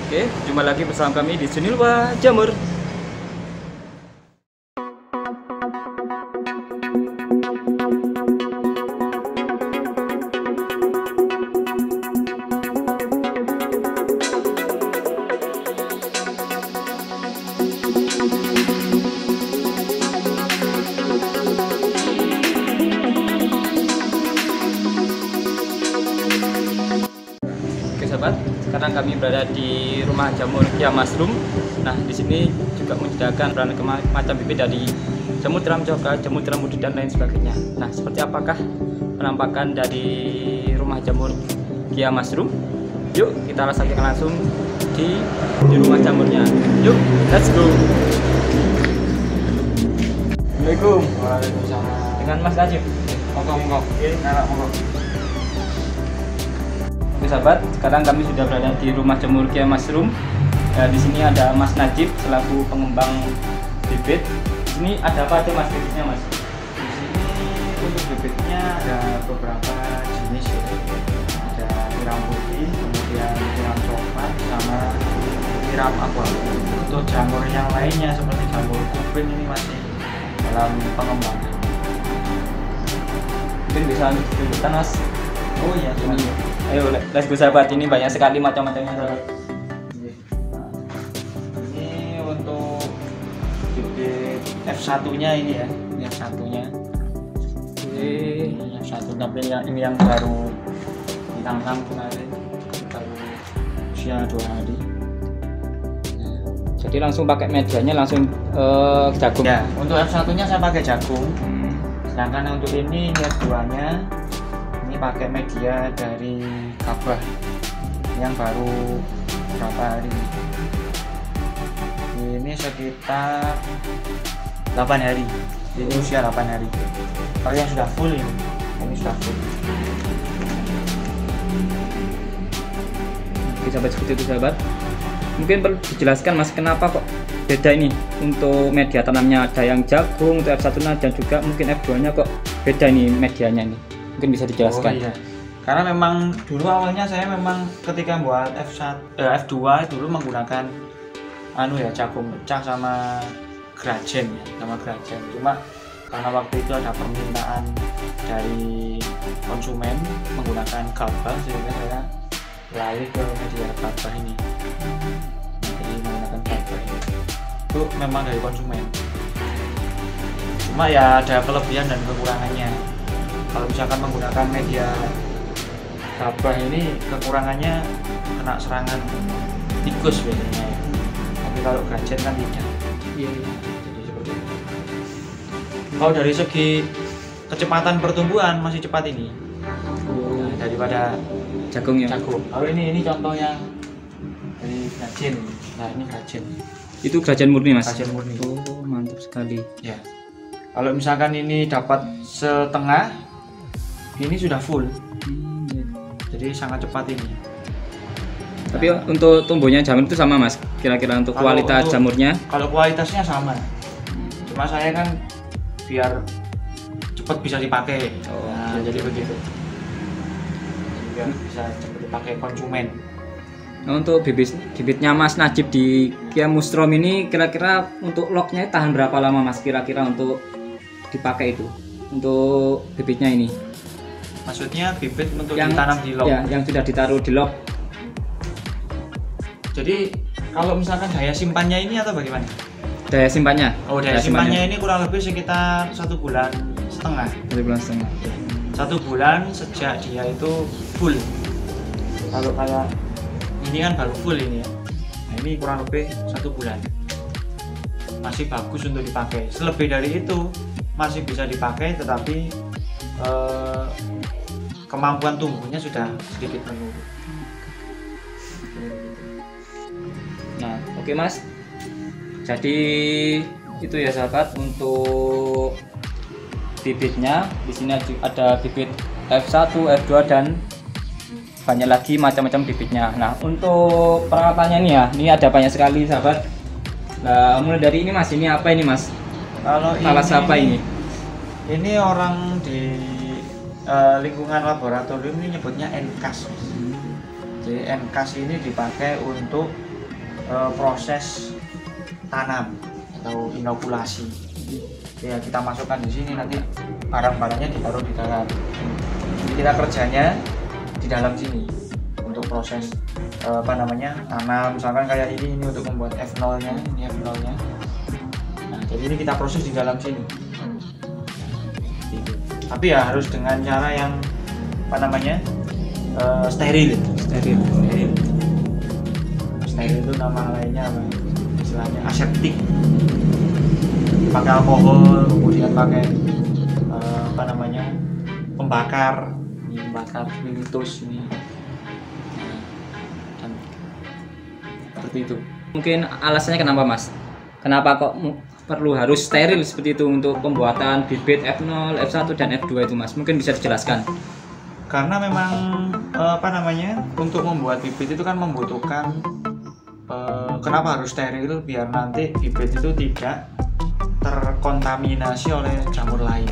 Oke, jumpa lagi bersama kami di Sunilwa Jamur. Sahabat, sekarang kami berada di rumah jamur Kia Mushroom. Nah, di sini juga menyediakan beraneka macam bibit dari jamur tiram coklat, jamur tiram putih dan lain sebagainya. Nah, seperti apakah penampakan dari rumah jamur Kia Mushroom? Yuk, kita rasakan langsung di rumah jamurnya. Yuk, let's go. Assalamualaikum. Waalaikumsalam. Dengan Mas Najib. Monggo. Monggo. Oke sahabat, sekarang kami sudah berada di rumah jamur Kia Mushroom. Di sini ada Mas Najib selaku pengembang bibit. Di sini ada apa aja Mas bibitnya Mas? Di sini untuk bibitnya ada beberapa jenis ya. Ada tiram putih, kemudian tiram coklat, sama tiram aqua. Untuk jamur yang lainnya seperti jamur kuping ini masih dalam pengembangan. Mungkin bisa tunjukkan Mas. Oh iya, Ini. Ayo, let's go sahabat. Ini banyak sekali macam-macamnya sahabat. Ini untuk bibit F1-nya ini ya, ini F1-nya. Ini F1, tapi ini yang baru ditanam kemarin, baru usia 2 hari. Jadi langsung pakai medianya langsung jagung. Ya, untuk F1-nya saya pakai jagung. Sedangkan untuk ini F2-nya ini pakai media dari Gabah yang baru berapa hari. Ini sekitar 8 hari. Ini usia 8 hari. Kalau yang sudah full ini sudah full. Oke sahabat, seperti itu sahabat. Mungkin perlu dijelaskan Mas, kenapa kok beda ini untuk media tanamnya, ada yang jagung untuk F1-nya dan juga mungkin F2-nya kok beda ini medianya ini. Mungkin bisa dijelaskan. Oh, iya. Karena memang dulu awalnya saya memang ketika buat F2 dulu menggunakan jagung pecah sama grajen ya, Cuma karena waktu itu ada permintaan dari konsumen menggunakan Gabah, sehingga saya beralih ke media Gabah ini. Jadi menggunakan Gabah ini. Itu memang dari konsumen. Cuma ya ada kelebihan dan kekurangannya. Kalau misalkan menggunakan media Gabah ini, kekurangannya kena serangan tikus biasanya ya. Tapi kalau grajen kan tidak. Iya. Jadi seperti itu. Kalau dari segi kecepatan pertumbuhan masih cepat ini. Nah, daripada Jagung ya. jagung. Kalau ini contoh yang dari grajen. Nah, ini grajen. Itu grajen murni Mas. Grajen murni. Oh, mantap sekali. Ya. Kalau misalkan ini dapat setengah, ini sudah full. Iya. Jadi sangat cepat ini. Tapi untuk tumbuhnya jamur itu sama Mas, kira-kira untuk Kalau kualitas untuk- jamurnya? Kalau kualitasnya sama. Cuma saya kan biar cepat bisa dipakai. Oh, Nah, jadi begitu. Jadi biar bisa cepat dipakai konsumen. Nah, untuk bibitnya Mas Najib di Kia Mushroom ini kira-kira untuk loknya tahan berapa lama Mas kira-kira untuk dipakai itu? Untuk bibitnya ini? Maksudnya bibit untuk Yang ditanam di log. Ya, yang sudah ditaruh di log. Jadi kalau misalkan daya simpannya ini atau bagaimana? Daya simpannya? Oh, daya simpannya ini kurang lebih sekitar 1,5 bulan. 1,5 bulan. 1 bulan sejak dia itu full. Kalau kayak ini kan baru full ini ya. Nah, ini kurang lebih 1 bulan. Masih bagus untuk dipakai. Selebih dari itu masih bisa dipakai, tetapi kemampuan tumbuhnya sudah sedikit menurun. Nah, oke Mas. Jadi itu ya sahabat untuk bibitnya. Di sini ada bibit F1, F2 dan banyak lagi macam-macam bibitnya. Nah, untuk peralatannya nih ya, ini ada banyak sekali sahabat. Nah, mulai dari ini Mas, ini apa ini Mas? Kalau Talas apa ini? Ini orang di lingkungan laboratorium ini nyebutnya NCAS. Jadi NCAS ini dipakai untuk proses tanam atau inokulasi. Ya kita masukkan di sini, nanti barang-barangnya ditaruh di dalam. Jadi kita kerjanya di dalam sini untuk proses tanam. Misalkan kayak ini untuk membuat F0 nya, ini F0 nya. Nah jadi ini kita proses di dalam sini. Tapi ya harus dengan cara yang steril. Steril itu nama lainnya apa? Istilahnya aseptik. Pakai alkohol, kemudian pakai pembakar spiritus ini. Dan seperti itu. Mungkin alasannya kenapa Mas? Kenapa kok perlu harus steril seperti itu untuk pembuatan bibit F0, F1 dan F2 itu Mas? Mungkin bisa dijelaskan. Karena memang untuk membuat bibit itu kan membutuhkan kenapa harus steril, biar nanti bibit itu tidak terkontaminasi oleh jamur lain.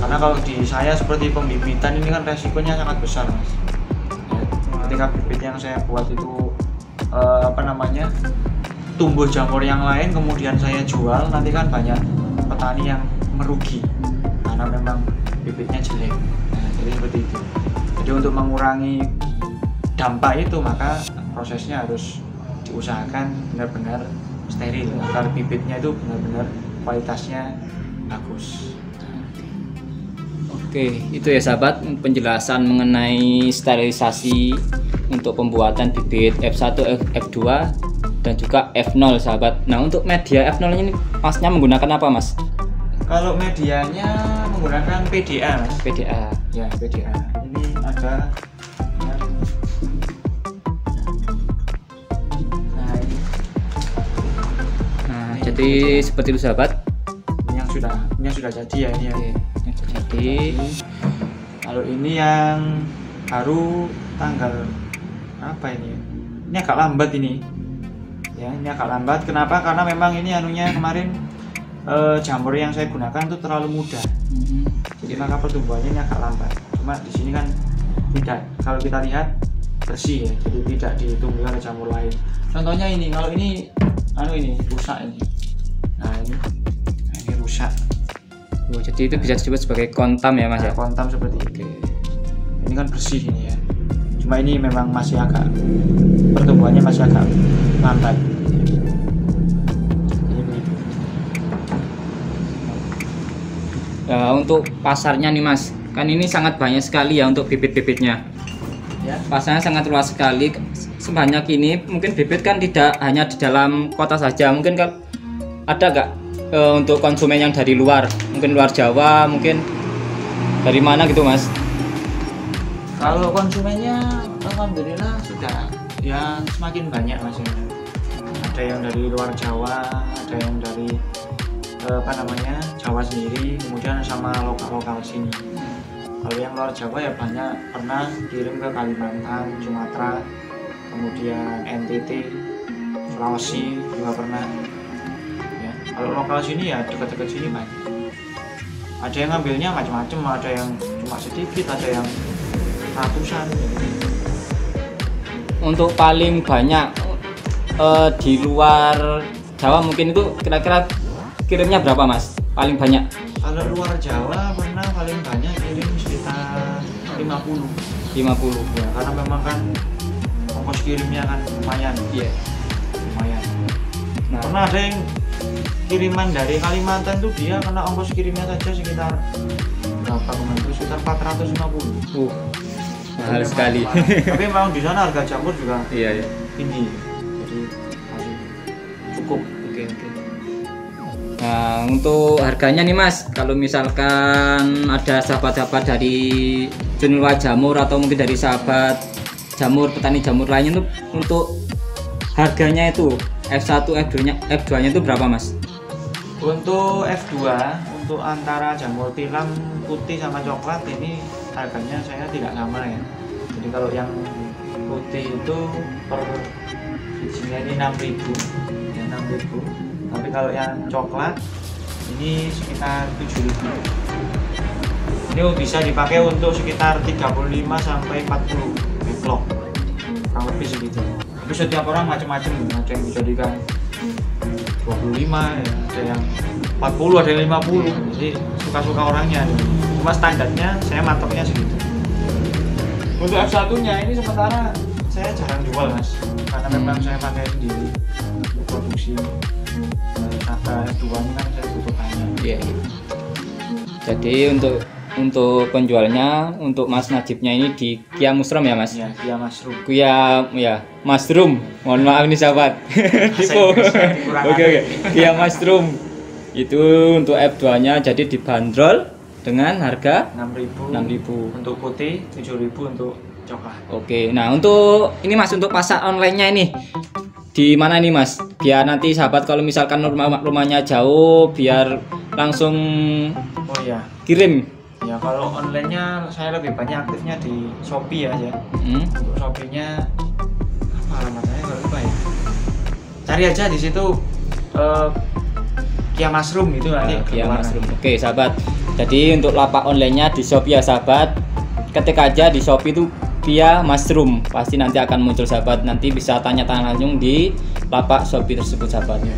Karena kalau di saya seperti pembibitan ini kan resikonya sangat besar Mas. Ya, ketika bibit yang saya buat itu tumbuh jamur yang lain kemudian saya jual, nanti kan banyak petani yang merugi karena memang bibitnya jelek. Nah, jadi seperti itu. Jadi untuk mengurangi dampak itu maka prosesnya harus diusahakan benar-benar steril agar bibitnya itu benar-benar kualitasnya bagus. Oke, itu ya sahabat penjelasan mengenai sterilisasi untuk pembuatan bibit F1, F2 dan juga F0 sahabat. Nah untuk media F0 ini Masnya menggunakan apa Mas? Kalau medianya menggunakan PDA Mas. PDA. Ya PDA. Ini ada jadi seperti itu sahabat. Ini yang sudah jadi ya ini ya. Oke, yang sudah jadi. Kalau ini yang baru tanggal apa ini? Ini agak lambat ini. Ya, ini agak lambat. Kenapa? Karena memang ini kemarin jamur yang saya gunakan itu terlalu muda. Jadi maka pertumbuhannya ini agak lambat. Cuma di sini kan tidak. Kalau kita lihat bersih ya, jadi tidak ditumbuhi oleh jamur lain. Contohnya ini, kalau ini rusak ini. Nah ini rusak. Oh, jadi itu bisa disebut sebagai kontam ya Mas ya? Kontam seperti itu. Ini kan bersih ini ya. Cuma ini memang masih agak pertumbuhannya masih agak lambat. Untuk pasarnya nih Mas, kan ini sangat banyak sekali ya untuk bibit-bibitnya. Ya. Pasarnya sangat luas sekali. Sebanyak ini mungkin bibit kan tidak hanya di dalam kota saja, mungkin kan ada nggak untuk konsumen yang dari luar, mungkin luar Jawa, mungkin dari mana gitu Mas? Kalau konsumennya alhamdulillah sudah ya semakin banyak Mas. Ada yang dari luar Jawa, ada yang dari Jawa sendiri, kemudian sama lokal sini. Kalau yang luar Jawa ya banyak pernah kirim ke Kalimantan, Sumatera, kemudian NTT, Sulawesi juga pernah. Ya, kalau lokal sini ya dekat-dekat sini banyak. Ada yang ngambilnya macam-macam, ada yang cuma sedikit, ada yang ratusan. Untuk paling banyak di luar Jawa mungkin itu kira-kira kirimnya berapa Mas? Paling banyak? Kalau luar Jawa pernah paling banyak kirim sekitar 50. Ya, karena memang kan ongkos kirimnya kan lumayan. Iya. Lumayan. Nah, pernah ada yang kiriman dari Kalimantan tuh dia kena ongkos kirimnya saja sekitar berapa kemarin itu sekitar 450. Mahal sekali. Tapi memang di sana harga jamur juga iya. tinggi. Jadi masih cukup. Oke. Nah, untuk harganya nih Mas, kalau misalkan ada sahabat-sahabat dari Juniwa Jamur atau mungkin dari sahabat jamur, petani jamur lainnya tuh untuk harganya itu F1, F2-nya itu berapa Mas? Untuk F2, untuk antara jamur tilam putih sama coklat ini harganya saya tidak sama ya. Jadi kalau yang putih itu per bijinya ini 6.000 ya, 6.000. Tapi kalau yang coklat ini sekitar 7.000. Ini bisa dipakai untuk sekitar 35 sampai 40 backlog, kurang lebih segitu. Tapi Tapi setiap orang macam-macam, ada yang dijadikan 25 ya, ada yang 40, ada yang 50. Jadi suka-suka orangnya. Cuma standarnya saya matoknya segitu. Untuk F1 nya ini sementara saya jarang jual mas, karena memang saya pakai sendiri untuk produksi. Kata F2 ini kan saya butuh banyak. Iya. Jadi untuk penjualnya, untuk Mas Najibnya ini di Kia Mushroom ya Mas? Iya, Kia Mushroom. Kia ya Mushroom. Mohon maaf nih sahabat. Tipu. Oke. Kia Mushroom. Itu untuk F2-nya jadi dibanderol dengan harga 6.000. 6.000. Untuk putih, 7.000 untuk coklat. Oke. Nah, untuk ini Mas, untuk pasar online-nya ini di mana ini Mas? Biar nanti sahabat kalau misalkan rumahnya jauh biar langsung Oh iya. kirim. Ya kalau online-nya saya lebih banyak aktifnya di Shopee ya. Untuk Shopee-nya apa alamatnya kalau lupa ya. Cari aja di situ Kia Mushroom itu nanti Kia keluar. Mushroom. Oke, sahabat. Jadi untuk lapak online-nya di Shopee ya sahabat. Ketik aja di Shopee itu Kia Mushroom. Pasti nanti akan muncul sahabat. Nanti bisa tanya-tanya langsung di lapak Shopee tersebut sahabatnya.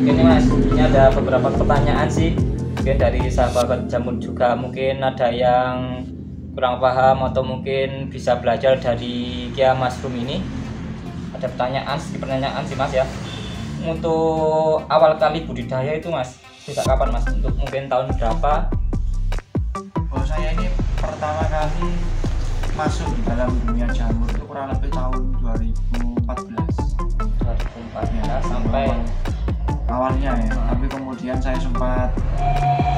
Ini Mas, ini ada beberapa pertanyaan sih. Mungkin dari sahabat jamur juga mungkin ada yang kurang paham atau mungkin bisa belajar dari Kia Mushroom ini. Ada pertanyaan sih Mas ya. Untuk awal kali budidaya itu Mas, sejak kapan Mas? Untuk mungkin tahun berapa? Oh saya ini pertama kali masuk di dalam dunia jamur itu kurang lebih tahun 2014 ya, sampai awalnya ya. Tapi kemudian saya sempat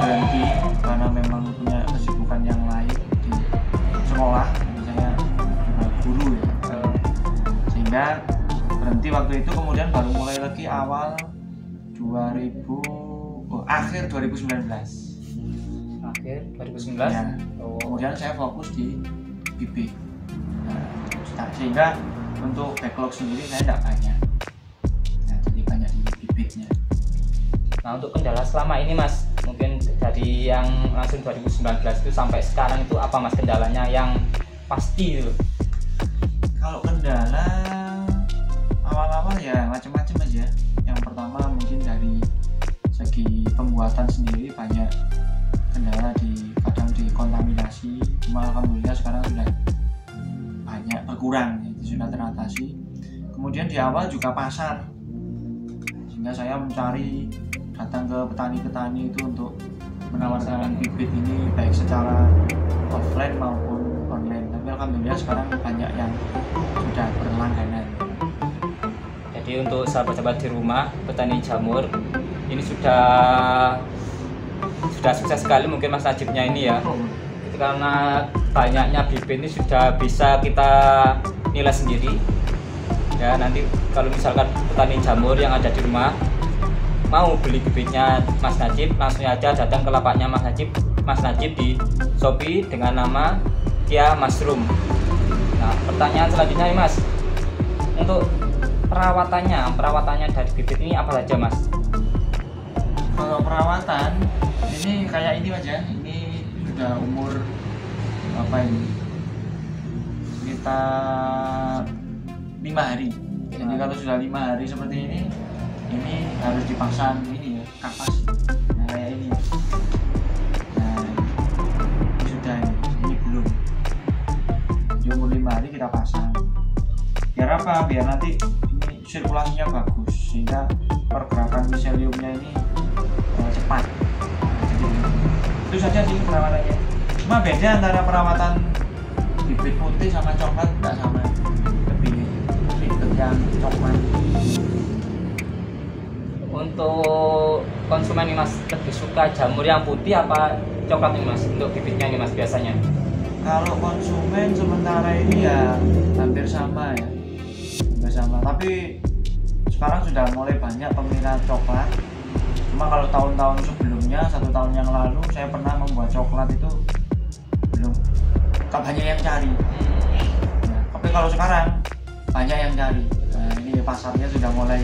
berhenti karena memang punya kesibukan yang lain di sekolah. Jadi saya juga guru ya, sehingga berhenti waktu itu. Kemudian baru mulai lagi awal akhir 2019 akhir 2019 ya. Oh. Kemudian saya fokus di bibit. Sehingga untuk backlog sendiri saya tidak banyak. Nah, jadi banyak di bibitnya. Nah untuk kendala selama ini Mas, mungkin dari yang langsung 2019 itu sampai sekarang itu apa Mas kendalanya yang pasti itu? Kalau kendala awal-awal ya macam-macam aja. Yang pertama mungkin dari segi pembuatan sendiri banyak kendala, kadang dikontaminasi. Cuma alhamdulillah sekarang sudah banyak berkurang, itu sudah teratasi. Kemudian di awal juga pasar, sehingga saya datang ke petani-petani itu untuk menawarkan bibit ini baik secara offline maupun online. Tapi alhamdulillah sekarang banyak yang sudah berlangganan. Jadi untuk sahabat-sahabat di rumah petani jamur ini sudah sukses sekali mungkin Mas Najibnya ini ya. Karena banyaknya bibit ini sudah bisa kita nilai sendiri. Ya nanti kalau misalkan petani jamur yang ada di rumah mau beli bibitnya Mas Najib, langsung aja datang ke lapaknya Mas Najib di Shopee dengan nama Kia Mushroom. Nah, pertanyaan selanjutnya nih Mas, untuk perawatannya dari bibit ini apa saja Mas? Kalau perawatan ini kayak ini aja, ini sudah umur apa ini? Sekitar 5 hari. Jadi kalau sudah 5 hari seperti ini harus dipasang ini ya, kapas. Nah kayak ini. Nah ini sudah ini belum. Di umur 5 hari kita pasang. Biar apa? Biar nanti ini sirkulasinya bagus sehingga pergerakan miseliumnya ini cepat. Jadi itu saja sih perawatannya. Cuma beda antara perawatan bibit putih sama coklat, tidak sama. Lebih ribet yang coklat. Untuk konsumen ini Mas lebih suka jamur yang putih apa coklat ini Mas untuk bibitnya ini Mas biasanya? Kalau konsumen sementara ini ya hampir sama ya, hampir sama. Tapi sekarang sudah mulai banyak peminat coklat. Cuma kalau tahun-tahun sebelumnya, 1 tahun yang lalu saya pernah membuat coklat itu belum banyak yang cari. Nah, tapi kalau sekarang banyak yang cari. Nah, ini pasarnya sudah mulai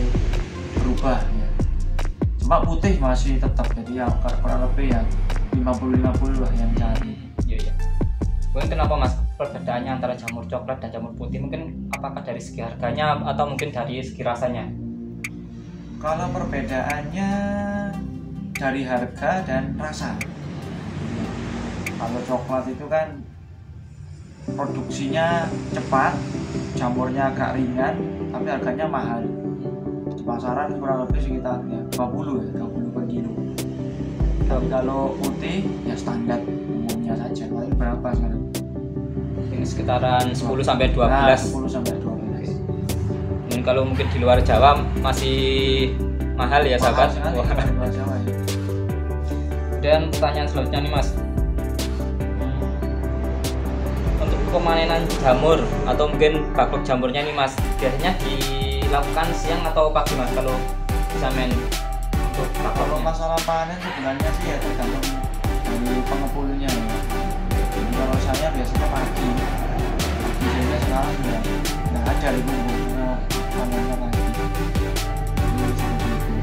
berubah ya. Cuma putih masih tetap, jadi ya kurang lebih ya 50-50 lah yang cari. Iya. Mungkin kenapa Mas perbedaannya antara jamur coklat dan jamur putih, mungkin apakah dari segi harganya atau mungkin dari segi rasanya? Kalau perbedaannya dari harga dan rasa. Kalau coklat itu kan produksinya cepat, jamurnya agak ringan, tapi harganya mahal. Di pasaran kurang lebih sekitar 20 per kilo. Tapi kalau putih ya standar umumnya saja. Paling berapa sekarang? Ini sekitaran 10 sampai 12. Nah, 10 sampai 12. Dan kalau mungkin di luar Jawa masih mahal ya sahabat. Mahal sekali di luar Jawa ya. Dan pertanyaan selanjutnya nih Mas. Untuk pemanenan jamur atau mungkin backlog jamurnya nih Mas, biasanya dilakukan siang atau pagi Mas kalau bisa main untuk Kalau backlognya? masalah panen sebenarnya sih ya tergantung dari pengepulnya ya. Jadi kalau saya biasanya pagi sehingga sekarang ya nggak ada di bumbunya panennya lagi. Jadi seperti itu.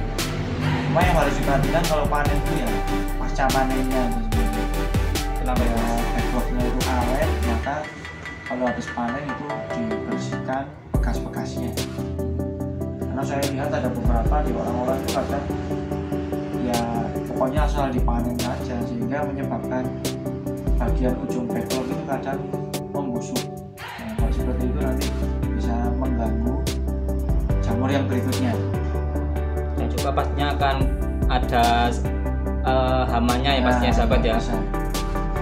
Cuma yang harus diperhatikan kalau panen itu ya pasca panennya gitu. Kenapa ya? Backlognya itu awet, maka kalau habis panen itu dibersihkan bekas-bekasnya. Karena saya lihat ada beberapa di orang-orang itu kadang ya pokoknya asal dipanen saja sehingga menyebabkan bagian ujung backlog itu kadang membusuk. Nah, kalau seperti itu nanti bisa mengganggu jamur yang berikutnya. Dan juga pastinya akan ada hamanya ya pastinya sahabat ya. Bisa.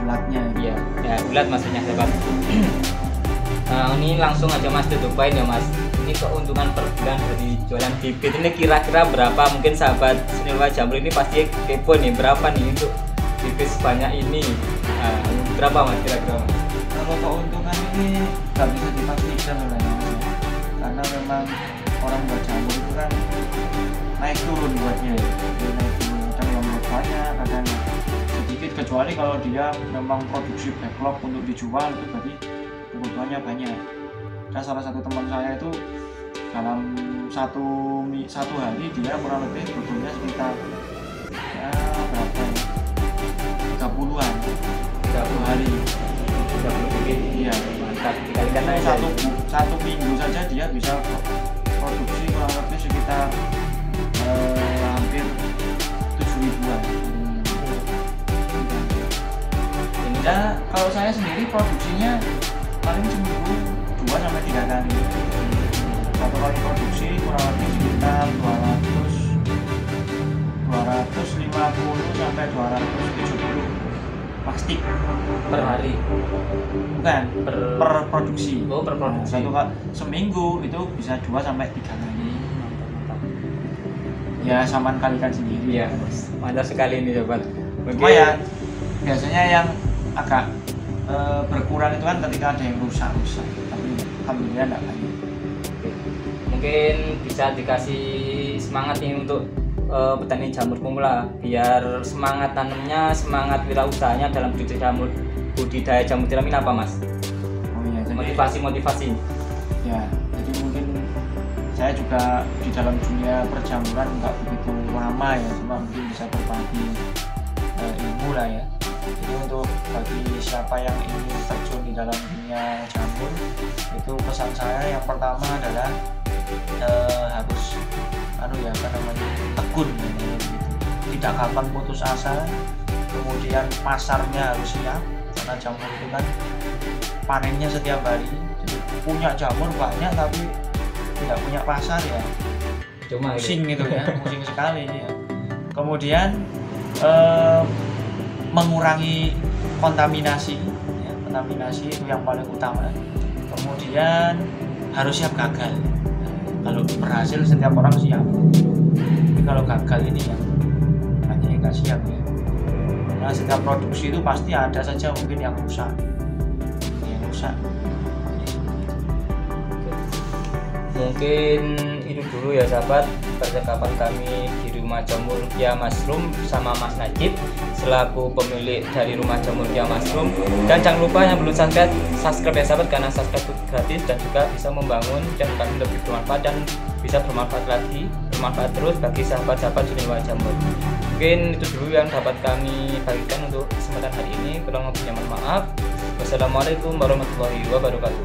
Ulatnya Iya, ya ulat maksudnya sahabat. Nah, ini langsung aja Mas tutupin ya Mas. Ini keuntungan per bulan dari jualan bibit ini kira-kira berapa? Mungkin sahabat Seniwa Jamur ini pasti kepo nih, berapa nih untuk bibit sebanyak ini? Nah, berapa Mas kira-kira Mas? Kalau keuntungan ini nggak bisa dipastikan sebenarnya Mas, ya. Karena memang orang buat jamur itu kan naik turun buatnya ya. Jadi naik turun, kadang yang buat banyak, kadang sedikit, kecuali kalau dia memang produksi backlog untuk dijual itu berarti kebutuhannya banyak. Dan salah satu teman saya itu dalam satu hari dia kurang lebih butuhnya sekitar ya berapa ya, 30-an satu hari. 30 bibit. Iya, Mantap. Dikalikan aja. satu minggu saja dia bisa produksi kurang lebih sekitar hampir 7.000-an. Ya kalau saya sendiri produksinya paling seminggu 2 sampai 3 kali. Satu kali produksi kurang lebih sekitar 250 sampai 270 plastik Per hari. bukan Per- per produksi. Oh, per produksi. Satu kali seminggu itu bisa 2 sampai 3 kali. Ya saman kalikan sendiri. Iya, mantap sekali ini sahabat. Cuma ya biasanya yang agak berkurang itu kan ketika ada yang rusak, tapi alhamdulillah enggak banyak. Mungkin bisa dikasih semangat nih untuk petani jamur pemula biar semangat tanamnya, semangat wirausahanya dalam budidaya jamur tiram ini apa Mas? Oh iya, jadi Motivasi. ya jadi mungkin saya juga di dalam dunia perjamuran nggak begitu lama ya, cuma mungkin bisa berbagi ilmu lah ya. Jadi untuk bagi siapa yang ingin terjun di dalam dunia jamur, itu pesan saya yang pertama adalah harus tekun gitu. Tidak gampang putus asa, kemudian pasarnya harus siap karena jamur itu kan panennya setiap hari. Jadi punya jamur banyak tapi tidak punya pasar ya Cuma pusing gitu ya, pusing sekali ya. Kemudian mengurangi kontaminasi ya, kontaminasi itu yang paling utama. Kemudian harus siap gagal. Kalau berhasil setiap orang siap, tapi kalau gagal ini ya banyak yang nggak siap ya. Nah setiap produksi itu pasti ada saja mungkin yang rusak. Mungkin itu dulu ya sahabat percakapan kami di Rumah Jamur Kia Mushroom sama Mas Najib selaku pemilik dari Rumah Jamur Kia Mushroom. Dan jangan lupa yang belum subscribe ya sahabat, karena subscribe itu gratis dan juga bisa membangun channel kami lebih bermanfaat dan bisa bermanfaat terus bagi sahabat-sahabat di Rumah Jamur. Mungkin itu dulu yang dapat kami bagikan untuk kesempatan hari ini. Kurang lebihnya mohon maaf. Wassalamualaikum warahmatullahi wabarakatuh.